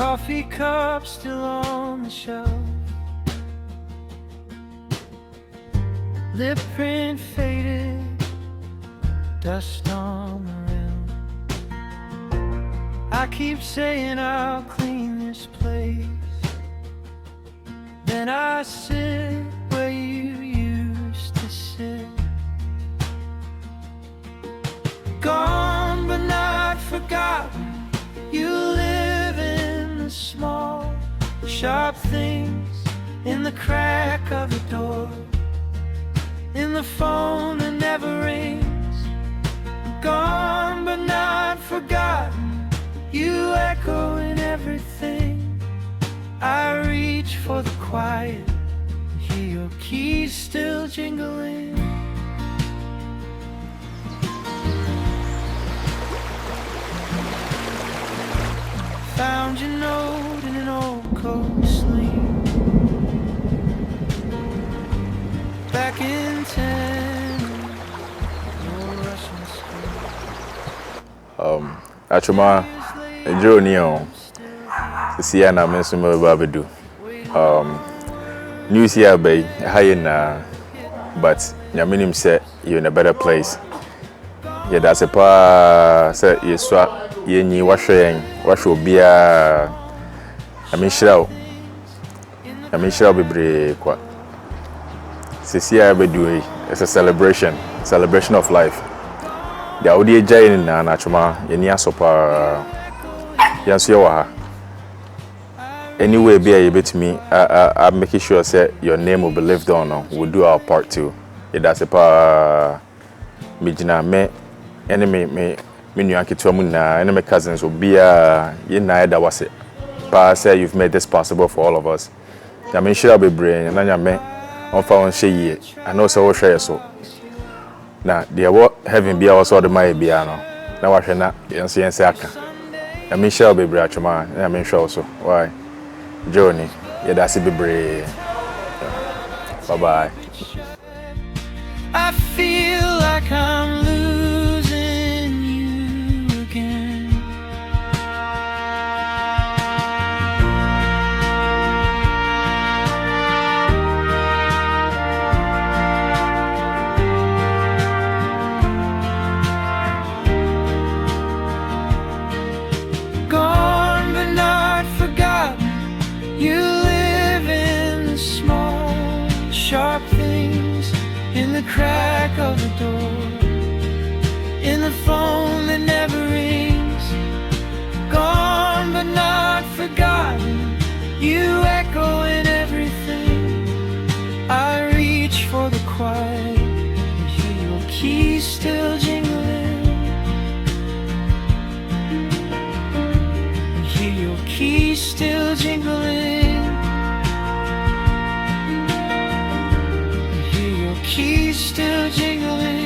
coffee cup still on the shelf, lip print faded, dust on the rim. I keep saying I'll clean this place, then I sit where you used to sit. Gone but not forgotten, you live in the small, sharp things, in the crack of the door, in the phone that never rings. Gone but not forgotten, you echo in everything. I reach for the quiet, hear your keys still jingling. Found your note in an old coat sleeve, back in 10, no Russian school. Atwomaa journey on see na me so me ba bedu news here bay high na, but nyamenim say you in a better place. Yeah, that's a pa say yeswa yenyi wahwe obia amishirawo bebre kwa sisia bedu. It's a celebration of life. The audio jay na Atwomaa yeni asopa yanso ye wa. Anyway, be a bit me. I'm making sure say your name will be lived on. We'll do our part too. Yeah, that's a pa me jina me enemy me new ankitua mu na enemy cousins will be ye na that was it. Pa say you've made this possible for all of us. I mean sure be brain na nya me on fa on shey. I know so share so. Na the what heaven be also the my be no. Na wa hwe na yense aka. I mean sure be bra Atwomaa. I mean sure also. Why? Journey, yeah, that's it, baby. Bye bye. I feel like I'm losing you again. Gone but not forgotten, you live in the small, sharp things, in the crack of the door, in the phone that never rings. Gone but not forgotten, you echo in everything. I reach for the quiet and hear your keys still jingling, and hear your keys still jingling. Keys still jingling.